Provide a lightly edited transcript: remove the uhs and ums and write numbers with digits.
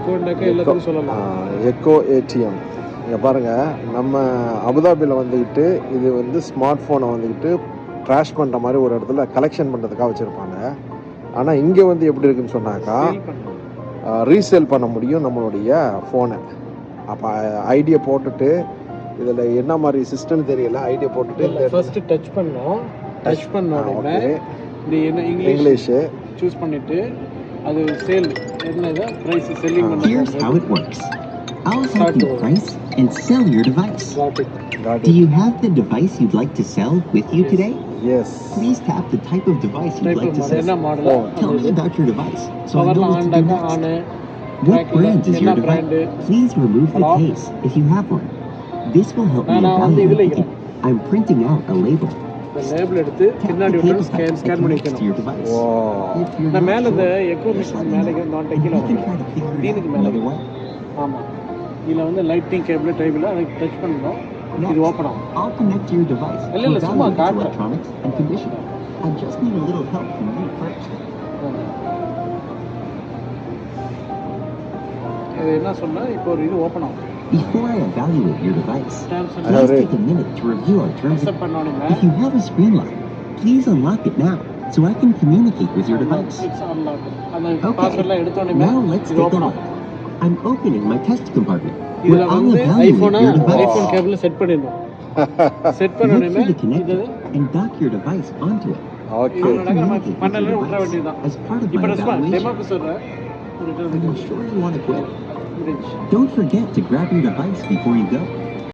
எக்கோன்னாக்கா எல்லாத்துக்கும் சொல்லலாம். Echo ATM. இங்கே பாருங்கள், நம்ம அபுதாபியில் வந்துக்கிட்டு இது வந்து ஸ்மார்ட் ஃபோனை வந்துக்கிட்டு ட்ராஷ் பண்ணுற மாதிரி ஒரு இடத்துல கலெக்ஷன் பண்ணுறதுக்காக வச்சுருப்பாங்க. ஆனால் இங்கே வந்து எப்படி இருக்குன்னு சொன்னாக்கா ரீசேல் பண்ண முடியும் நம்மளுடைய ஃபோனை. அப்போ ஐடியா போட்டுட்டு இதில் என்ன மாதிரி சிஸ்டம்னு தெரியல, ஐடியா போட்டுட்டு ஃபர்ஸ்ட்டு டச் பண்ணோம். டச் பண்ண உடனே இது என்ன இங்கிலீஷு சூஸ் பண்ணிவிட்டு அது சேல் என்னது ப்ரைஸ் செல்லிங் பண்ண. Here's how it works. I'll help you price and sell your device. Got it. Do you have the device you'd like to sell with you today? Yes. Please tap the type of device you'd like to sell. Tell me about your device so I know what to do next. What brand is your device? Please remove the case if you have one. This will help me evaluate it. I'm printing out a label. Label எடுத்து பின்னாடி விட்டு scan பண்ணி வைக்கணும். நான் மேலே இந்த echo machine மேலே நாட்டை கீழே தீனுக்கு மேலே. ஆமாம், இதில் வந்து லைட்டிங் கேபிள் டைபிள் அதை டச் பண்ணணும். இது ஓப்பன் ஆகும். I'll connect to your device. இல்லை சும்மா காட்டுறேன். Electronics and condition. I just need a little help from you first. இது என்ன சொன்னா இப்போ ஒரு இது ஓப்பன் ஆகும். Before I evaluate your device, please take a minute to review our terms. If you have a screen lock, please unlock it now so I can communicate with your device. Okay, now let's take a look. I'm opening my test compartment. Where I'll evaluate your device. iPhone cable set பண்ணிடணும். Set பண்ணனே and dock your device onto it. Okay. பண்ணல விட்ற வேண்டியதுதான். As part of my இப்போ evaluation, டெமோக்கு சொல்றேன். I'm sure you want to quit. Don't forget to grab your device before you go.